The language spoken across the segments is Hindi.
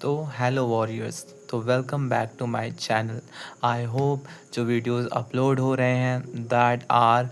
तो हेलो वॉरियर्स। तो welcome back to my channel. I hope जो वीडियोस अपलोड हो रहे हैं दैट आर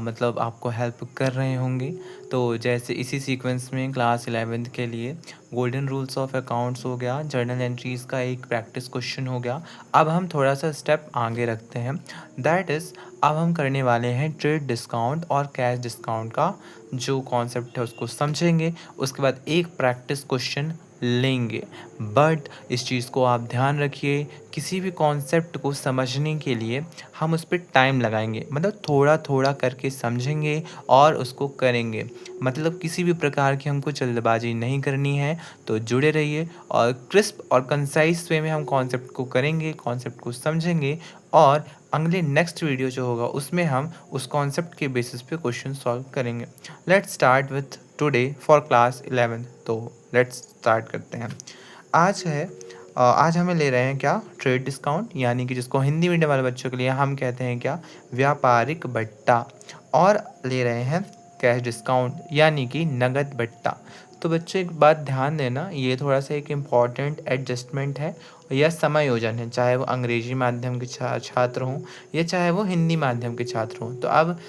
मतलब आपको हेल्प कर रहे होंगे। तो जैसे इसी सीक्वेंस में क्लास 11th के लिए गोल्डन रूल्स ऑफ अकाउंट्स हो गया, जर्नल एंट्रीज़ का एक प्रैक्टिस क्वेश्चन हो गया। अब हम थोड़ा सा स्टेप आगे रखते हैं, दैट इज़ अब हम करने वाले हैं ट्रेड डिस्काउंट और कैश डिस्काउंट का जो कॉन्सेप्ट है उसको समझेंगे। उसके बाद एक प्रैक्टिस क्वेश्चन लेंगे। बट इस चीज़ को आप ध्यान रखिए, किसी भी कॉन्सेप्ट को समझने के लिए हम उस पर टाइम लगाएंगे, मतलब थोड़ा थोड़ा करके समझेंगे और उसको करेंगे। मतलब किसी भी प्रकार की हमको जल्दबाजी नहीं करनी है। तो जुड़े रहिए और क्रिस्प और कंसाइज वे में हम कॉन्सेप्ट को करेंगे, कॉन्सेप्ट को समझेंगे और अगले नेक्स्ट वीडियो जो होगा उसमें हम उस कॉन्सेप्ट के बेसिस पे क्वेश्चन सॉल्व करेंगे। Let's start with today for class 11। तो लेट्स स्टार्ट करते हैं। आज हमें ले रहे हैं क्या, ट्रेड डिस्काउंट, यानी कि जिसको हिंदी मीडियम वाले बच्चों के लिए हम कहते हैं क्या, व्यापारिक बट्टा। और ले रहे हैं कैश डिस्काउंट यानी कि नगद बट्टा। तो बच्चे एक बात ध्यान देना, ये थोड़ा सा एक इम्पॉर्टेंट एडजस्टमेंट है या समायोजन है, चाहे वो अंग्रेजी माध्यम के छात्र हों या चाहे वो हिंदी माध्यम के छात्र हों। तो अब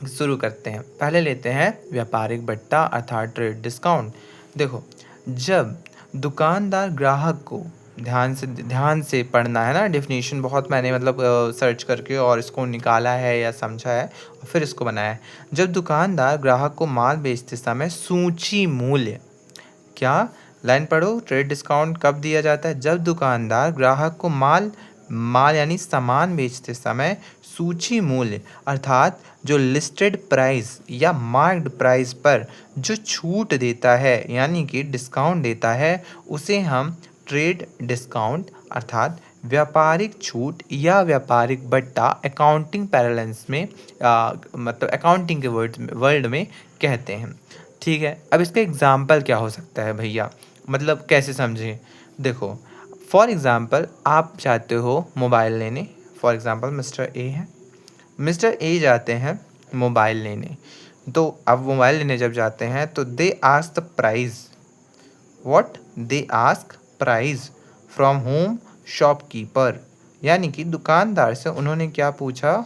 शुरू करते हैं। पहले लेते हैं व्यापारिक बट्टा अर्थात ट्रेड डिस्काउंट। देखो, जब दुकानदार ग्राहक को ध्यान से पढ़ना है ना, डेफिनेशन बहुत मैंने मतलब सर्च करके और इसको निकाला है या समझा है और फिर इसको बनाया है। जब दुकानदार ग्राहक को माल बेचते समय सूची मूल्य, क्या, लाइन पढ़ो, ट्रेड डिस्काउंट कब दिया जाता है, जब दुकानदार ग्राहक को माल माल यानी सामान बेचते समय सूची मूल्य अर्थात जो लिस्टेड प्राइस या मार्क्ड प्राइस पर जो छूट देता है यानी कि डिस्काउंट देता है, उसे हम ट्रेड डिस्काउंट अर्थात व्यापारिक छूट या व्यापारिक बट्टा अकाउंटिंग पैरेलेंस में मतलब अकाउंटिंग के वर्ल्ड में कहते हैं। ठीक है, अब इसका एग्जाम्पल क्या हो सकता है भैया, मतलब कैसे समझें। देखो, फॉर एग्ज़ाम्पल आप जाते हो मोबाइल लेने। फॉर एग्ज़ाम्पल मिस्टर ए है, मिस्टर ए जाते हैं मोबाइल लेने। तो अब मोबाइल लेने जब जाते हैं तो they ask the price, what, they ask price from home shopkeeper, यानी कि दुकानदार से उन्होंने क्या पूछा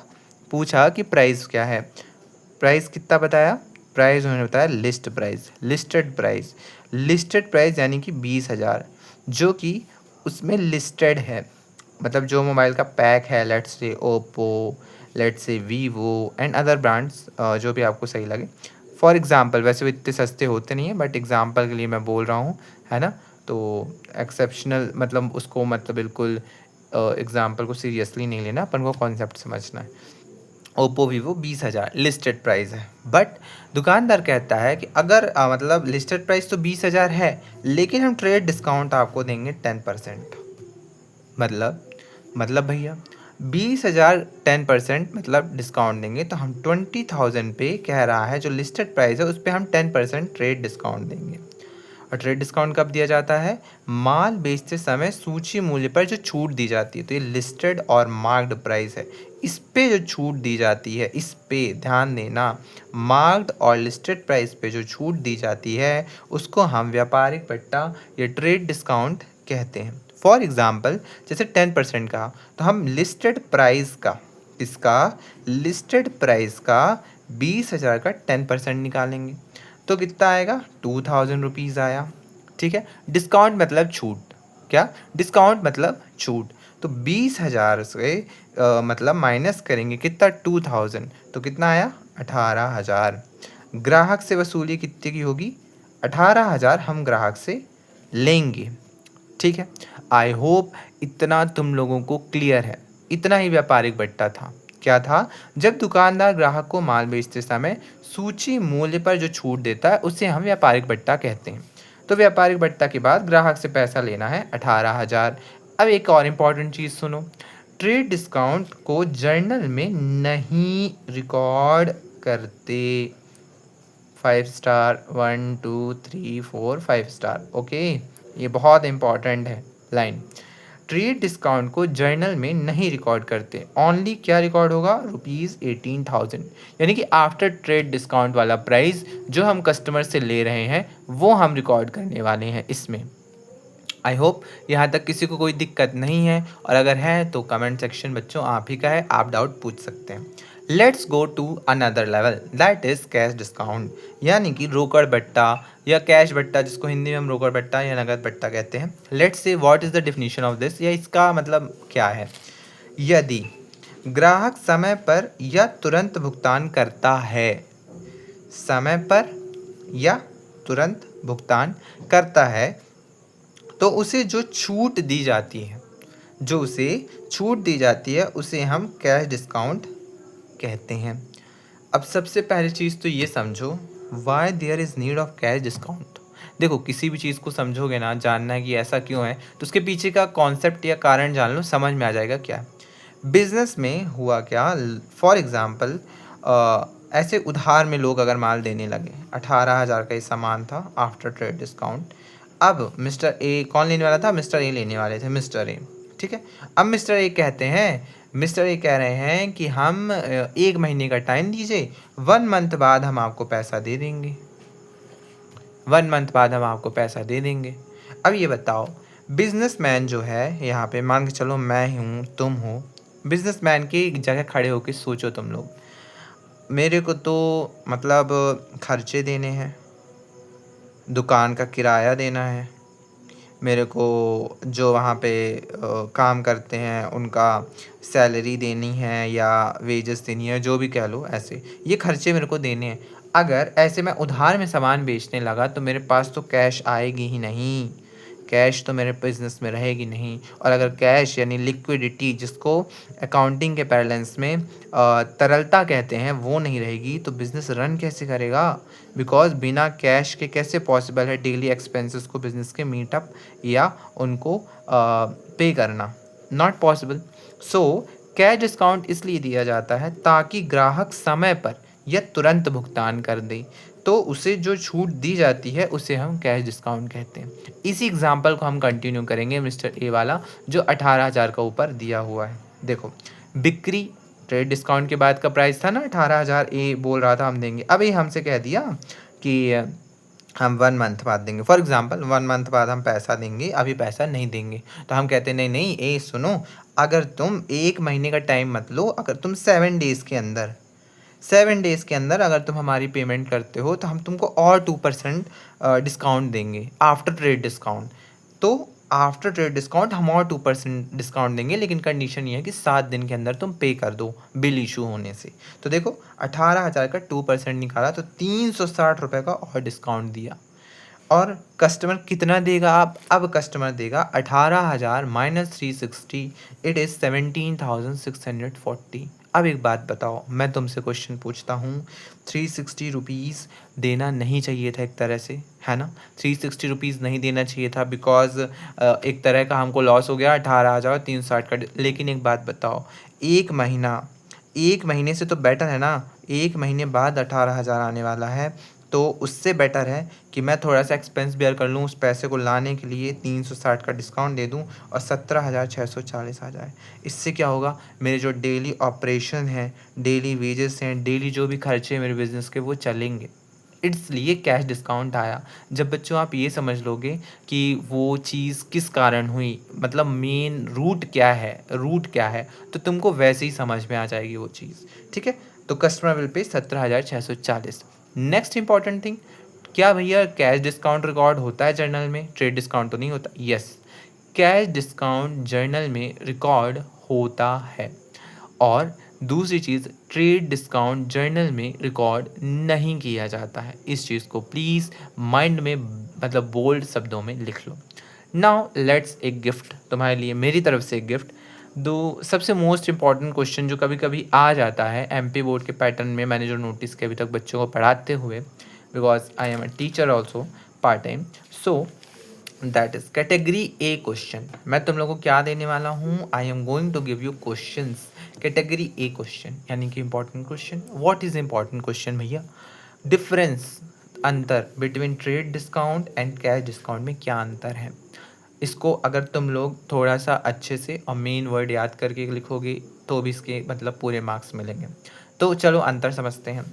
पूछा कि प्राइस क्या है। प्राइस कितना बताया, प्राइस उन्होंने बताया लिस्ट प्राइस, लिस्टेड प्राइस यानी कि 20,000, जो कि उसमें लिस्टेड है। मतलब जो मोबाइल का पैक है, let's say Oppo, let's say Vivo and other brands, जो भी आपको सही लगे। फॉर एग्ज़ाम्पल, वैसे वो इतने सस्ते होते नहीं हैं बट एग्ज़ाम्पल के लिए मैं बोल रहा हूँ, है ना। तो एक्सेप्शनल मतलब उसको मतलब बिल्कुल एग्ज़ाम्पल को सीरियसली नहीं लेना, अपन को कॉन्सेप्ट समझना है। ओप्पो वीवो 20,000 लिस्टेड प्राइस है, बट दुकानदार कहता है कि अगर मतलब लिस्टेड प्राइस तो 20,000 है, लेकिन हम ट्रेड डिस्काउंट आपको देंगे 10%। मतलब भैया 20,000 10% मतलब डिस्काउंट देंगे, तो हम 20,000 पे कह रहा है जो लिस्टेड प्राइस है उस पर हम 10% ट्रेड डिस्काउंट देंगे। और ट्रेड डिस्काउंट कब दिया जाता है, माल बेचते समय सूची मूल्य पर जो छूट दी जाती है। तो ये लिस्टेड और मार्क्ड प्राइस है, इस पे जो छूट दी जाती है, इस पे ध्यान देना, मार्क्ड और लिस्टेड प्राइस पे जो छूट दी जाती है उसको हम व्यापारिक बट्टा या ट्रेड डिस्काउंट कहते हैं। फॉर एग्ज़ाम्पल, जैसे 10% कहा, तो हम लिस्टेड प्राइस का, इसका लिस्टेड प्राइस का 20,000 का 10% निकालेंगे तो कितना आएगा, 2,000 रुपीज़ आया। ठीक है, डिस्काउंट मतलब छूट, क्या, डिस्काउंट मतलब छूट। तो 20,000 से मतलब माइनस करेंगे कितना, 2,000, तो कितना आया, 18,000। ग्राहक से वसूली कितने की होगी, 18,000 हम ग्राहक से लेंगे। ठीक है, आई होप इतना तुम लोगों को क्लियर है। इतना ही व्यापारिक बट्टा था। क्या था, जब दुकानदार ग्राहक को माल बेचते समय सूची मूल्य पर जो छूट देता है उसे हम व्यापारिक बट्टा कहते हैं। तो व्यापारिक बट्टा के बाद ग्राहक से पैसा लेना है 18,000। अब एक और इम्पॉर्टेंट चीज़ सुनो, ट्रेड डिस्काउंट को जर्नल में नहीं रिकॉर्ड करते। 5 स्टार, 1 2 3 4 5 स्टार, ओके, ये बहुत इंपॉर्टेंट है लाइन। ट्रेड डिस्काउंट को जर्नल में नहीं रिकॉर्ड करते, ओनली क्या रिकॉर्ड होगा, ₹18,000, यानी कि आफ्टर ट्रेड डिस्काउंट वाला प्राइस जो हम कस्टमर से ले रहे हैं वो हम रिकॉर्ड करने वाले हैं इसमें। आई होप यहाँ तक किसी को कोई दिक्कत नहीं है, और अगर है तो कमेंट सेक्शन बच्चों आप ही का है, आप डाउट पूछ सकते हैं। Let's go to another level, that is cash discount, यानी कि रोकड़ बट्टा या कैश बट्टा, जिसको हिंदी में हम रोकड़ बट्टा या नगद बट्टा कहते हैं। Let's say what is the definition of this, या इसका मतलब क्या है। यदि ग्राहक समय पर या तुरंत भुगतान करता है, समय पर या तुरंत भुगतान करता है, तो उसे जो छूट दी जाती है, जो उसे छूट दी जाती है उसे हम कैश डिस्काउंट कहते हैं। अब सबसे पहली चीज़ तो ये समझो, why there is need of cash discount. देखो किसी भी चीज़ को समझोगे ना, जानना है कि ऐसा क्यों है, तो उसके पीछे का कॉन्सेप्ट या कारण जान लो, समझ में आ जाएगा क्या है। बिजनेस में हुआ क्या, फॉर एग्ज़ाम्पल ऐसे उधार में लोग अगर माल देने लगे, 18,000 का ये सामान था आफ्टर ट्रेड डिस्काउंट। अब मिस्टर ए कौन लेने वाला था, मिस्टर ए लेने वाले थे, मिस्टर ए, ठीक है। अब मिस्टर ए कहते हैं, मिस्टर ए कह रहे हैं कि हम 1 महीने का टाइम दीजिए, 1 मंथ बाद हम आपको पैसा दे देंगे, 1 मंथ बाद हम आपको पैसा दे देंगे। अब ये बताओ, बिजनेसमैन जो है, यहाँ पे मान के चलो मैं हूँ, तुम हो, बिजनेसमैन की जगह खड़े होकर सोचो तुम लोग। मेरे को तो मतलब खर्चे देने हैं, दुकान का किराया देना है, मेरे को जो वहाँ पे काम करते हैं उनका सैलरी देनी है या वेजेस देनी है, जो भी कह लो, ऐसे ये खर्चे मेरे को देने हैं। अगर ऐसे मैं उधार में सामान बेचने लगा तो मेरे पास तो कैश आएगी ही नहीं, कैश तो मेरे बिजनेस में रहेगी नहीं। और अगर कैश यानी लिक्विडिटी, जिसको अकाउंटिंग के पैरेलेंस में तरलता कहते हैं, वो नहीं रहेगी तो बिज़नेस रन कैसे करेगा। बिकॉज बिना कैश के कैसे पॉसिबल है डेली एक्सपेंसेस को बिज़नेस के मीटअप या उनको पे करना, not possible. So cash discount इसलिए दिया जाता है ताकि ग्राहक समय पर या तुरंत भुगतान कर दे, तो उसे जो छूट दी जाती है उसे हम कैश डिस्काउंट कहते हैं। इसी एग्जांपल को हम कंटिन्यू करेंगे मिस्टर ए वाला, जो 18,000 का ऊपर दिया हुआ है। देखो बिक्री ट्रेड डिस्काउंट के बाद का प्राइस था ना 18,000, ए बोल रहा था हम देंगे। अब ये हमसे कह दिया कि हम 1 मंथ बाद देंगे, फॉर एग्जांपल 1 मंथ बाद हम पैसा देंगे, अभी पैसा नहीं देंगे। तो हम कहते हैं नहीं नहीं ए सुनो, अगर तुम 1 महीने का टाइम मत लो, अगर तुम 7 डेज़ के अंदर, 7 डेज़ के अंदर अगर तुम हमारी पेमेंट करते हो तो हम तुमको और 2% डिस्काउंट देंगे आफ्टर ट्रेड डिस्काउंट। तो आफ्टर ट्रेड डिस्काउंट हम और 2% डिस्काउंट देंगे, लेकिन कंडीशन ये है कि 7 दिन के अंदर तुम पे कर दो बिल इशू होने से। तो देखो 18,000 का 2% निकाला तो 360 रुपये का और डिस्काउंट दिया। और कस्टमर कितना देगा, आप अब कस्टमर देगा 18,000 माइनस 360, इट इज़ 17,640। अब एक बात बताओ, मैं तुमसे क्वेश्चन पूछता हूँ, 360 रुपीज़ देना नहीं चाहिए था एक तरह से, है ना। 360 रुपीज़ नहीं देना चाहिए था, बिकॉज एक तरह का हमको लॉस हो गया 18,360 का। लेकिन एक बात बताओ, 1 महीना, 1 महीने से तो बेटर है ना, 1 महीने बाद 18,000 आने वाला है, तो उससे बेटर है कि मैं थोड़ा सा एक्सपेंस बेयर कर लूँ, उस पैसे को लाने के लिए 360 का डिस्काउंट दे दूँ और 17,640 आ जाए। इससे क्या होगा, मेरे जो डेली ऑपरेशन हैं, डेली वेजेस हैं, डेली जो भी खर्चे हैं मेरे बिज़नेस के, वो चलेंगे। इसलिए कैश डिस्काउंट आया। जब बच्चों आप ये समझ लोगे कि वो चीज़ किस कारण हुई, मतलब मेन रूट क्या है, रूट क्या है, तो तुमको वैसे ही समझ में आ जाएगी वो चीज़, ठीक है। तो customer will pay 17,640। Next important thing, क्या भैया कैश डिस्काउंट रिकॉर्ड होता है जर्नल में, ट्रेड डिस्काउंट तो नहीं होता। यस, कैश डिस्काउंट जर्नल में रिकॉर्ड होता है। और दूसरी चीज़, ट्रेड डिस्काउंट जर्नल में रिकॉर्ड नहीं किया जाता है। इस चीज़ को प्लीज़ माइंड में, मतलब बोल्ड शब्दों में लिख लो। नाउ लेट्स एक गिफ्ट तुम्हारे लिए, मेरी तरफ से एक गिफ्ट दो। सबसे मोस्ट इम्पॉर्टेंट क्वेश्चन जो कभी कभी आ जाता है एमपी बोर्ड के पैटर्न में, मैंने जो नोटिस किया अभी तक बच्चों को पढ़ाते हुए, because I am a teacher also part time, so that is category A question. मैं तुम लोगों को क्या देने वाला हूँ, I am going to give you questions category A question, यानी कि important question. What is important question भैया, डिफरेंस, अंतर between trade discount and cash discount में क्या अंतर है। इसको अगर तुम लोग थोड़ा सा अच्छे से और मेन वर्ड याद करके लिखोगे तो भी इसके मतलब पूरे मार्क्स मिलेंगे। तो चलो अंतर समझते हैं।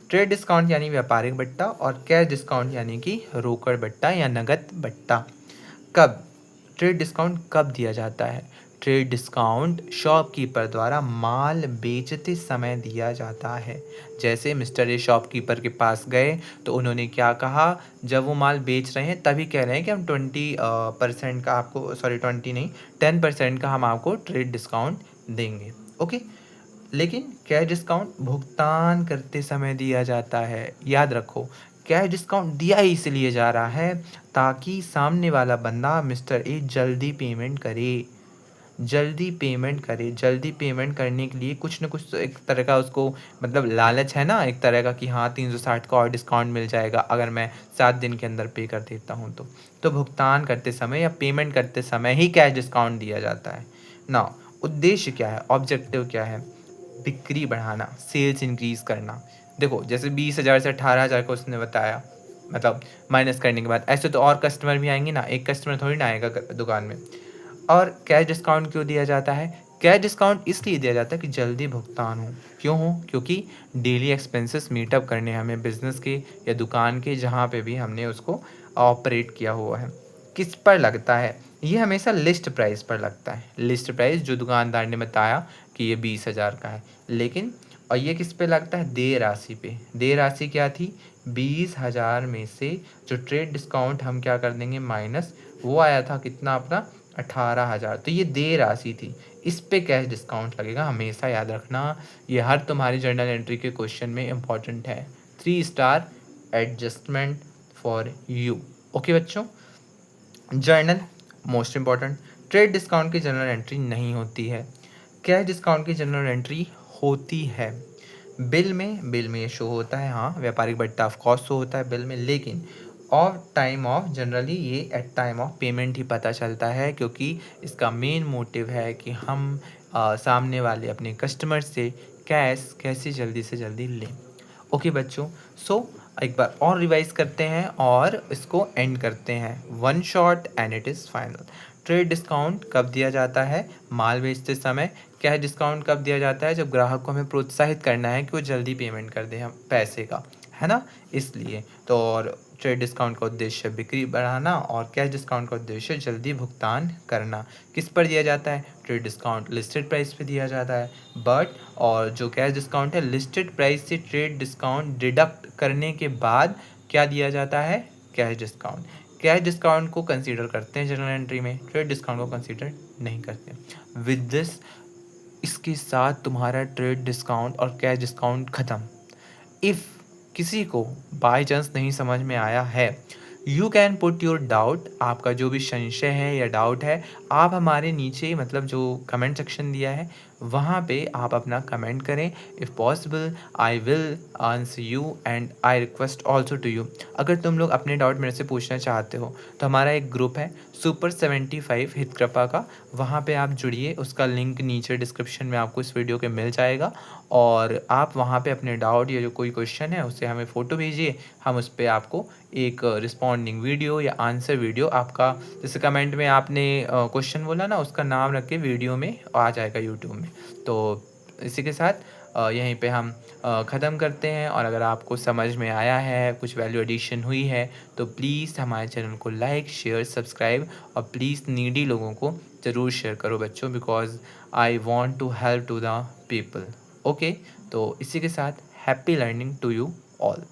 ट्रेड डिस्काउंट यानी व्यापारिक बट्टा और कैश डिस्काउंट यानी कि रोकड़ बट्टा या नगद बट्टा। कब, ट्रेड डिस्काउंट कब दिया जाता है? ट्रेड डिस्काउंट शॉपकीपर द्वारा माल बेचते समय दिया जाता है। जैसे मिस्टर ए शॉपकीपर के पास गए तो उन्होंने क्या कहा, जब वो माल बेच रहे हैं तभी कह रहे हैं कि हम 20% का आपको, सॉरी 20 नहीं, 10% का हम आपको ट्रेड डिस्काउंट देंगे। ओके, लेकिन कैश डिस्काउंट भुगतान करते समय दिया जाता है। याद रखो, कैश डिस्काउंट दिया ही इसलिए जा रहा है ताकि सामने वाला बंदा मिस्टर ए जल्दी पेमेंट करे, जल्दी पेमेंट करे। जल्दी पेमेंट करने के लिए कुछ न कुछ तो एक तरह का उसको मतलब लालच है ना, एक तरह का कि हाँ 360 का और डिस्काउंट मिल जाएगा अगर मैं 7 दिन के अंदर पे कर देता हूँ तो भुगतान करते समय या पेमेंट करते समय ही कैश डिस्काउंट दिया जाता है ना। उद्देश्य क्या है, ऑब्जेक्टिव क्या है? बिक्री बढ़ाना, सेल्स इंक्रीज करना। देखो जैसे 20,000 से 18,000 को उसने बताया, मतलब माइनस करने के बाद ऐसे तो और कस्टमर भी आएंगे ना, एक कस्टमर थोड़ी ना आएगा दुकान में। और कैश डिस्काउंट क्यों दिया जाता है? कैश डिस्काउंट इसलिए दिया जाता है कि जल्दी भुगतान हो। क्यों हो? क्योंकि डेली एक्सपेंसेस मीटअप करने हमें बिजनेस के या दुकान के जहाँ पे भी हमने उसको ऑपरेट किया हुआ है। किस पर लगता है? ये हमेशा लिस्ट प्राइस पर लगता है। लिस्ट प्राइस जो दुकानदार ने बताया कि ये 20,000 का है, लेकिन और ये किस पे लगता है? देय राशि पे। देय राशि क्या थी? 20,000 में से जो ट्रेड डिस्काउंट हम क्या कर देंगे माइनस, वो आया था कितना अपना 18,000, तो ये देय राशि थी। इस पे कैश डिस्काउंट लगेगा, हमेशा याद रखना। ये हर तुम्हारी जर्नल एंट्री के क्वेश्चन में इंपॉर्टेंट है। 3 star adjustment for you. Okay बच्चों, journal most important. Trade discount की जनरल एंट्री नहीं होती है, कैश डिस्काउंट की जनरल एंट्री होती है। बिल में ये शो होता है, हाँ व्यापारिक बट्टा ऑफ कॉस्ट शो होता है बिल में, लेकिन ऑफ टाइम ऑफ जनरली ये एट टाइम ऑफ पेमेंट ही पता चलता है, क्योंकि इसका मेन मोटिव है कि हम सामने वाले अपने कस्टमर से कैश कैसे जल्दी से जल्दी लें। ओके बच्चों, सो एक बार और रिवाइज करते हैं और इसको एंड करते हैं। One shot and it is final. Trade discount कब दिया जाता है? माल बेचते समय। कैश डिस्काउंट कब दिया जाता है? जब ग्राहक को हमें प्रोत्साहित करना है कि वो जल्दी पेमेंट कर दे हम पैसे का, है ना, इसलिए तो। और ट्रेड डिस्काउंट का उद्देश्य बिक्री बढ़ाना और कैश डिस्काउंट का उद्देश्य जल्दी भुगतान करना। किस पर दिया जाता है? ट्रेड डिस्काउंट लिस्टेड प्राइस पे दिया जाता है, बट और जो कैश डिस्काउंट है लिस्टेड प्राइस से ट्रेड डिस्काउंट डिडक्ट करने के बाद क्या दिया जाता है? Cash discount. कैश डिस्काउंट को कंसीडर करते हैं जनरल एंट्री में, ट्रेड डिस्काउंट को कंसीडर नहीं करते। विद दिस, इसके साथ तुम्हारा ट्रेड डिस्काउंट और कैश डिस्काउंट ख़त्म। इफ़ किसी को बाय चांस नहीं समझ में आया है, you can put your doubt, आपका जो भी संशय है या डाउट है, आप हमारे नीचे मतलब जो कमेंट सेक्शन दिया है वहाँ पे आप अपना कमेंट करें। If possible I will answer you and I request also to you. अगर तुम लोग अपने डाउट मेरे से पूछना चाहते हो तो हमारा एक ग्रुप है सुपर 75 हितकृपा का, वहाँ पे आप जुड़िए, उसका लिंक नीचे डिस्क्रिप्शन में आपको इस वीडियो के मिल जाएगा। और आप वहाँ पे अपने डाउट या जो कोई क्वेश्चन है उससे हमें फ़ोटो भेजिए, हम उस पर आपको एक रिस्पॉन्डिंग वीडियो या आंसर वीडियो आपका, जैसे कमेंट में आपने क्वेश्चन बोला ना, उसका नाम रख के वीडियो में आ जाएगा यूट्यूब में। तो इसी के साथ यहीं पे हम ख़त्म करते हैं। और अगर आपको समझ में आया है, कुछ वैल्यू एडिशन हुई है, तो प्लीज़ हमारे चैनल को लाइक शेयर सब्सक्राइब और प्लीज़ नीडी लोगों को ज़रूर शेयर करो बच्चों, because I want to help to the people. Okay, तो इसी के साथ happy learning to you all.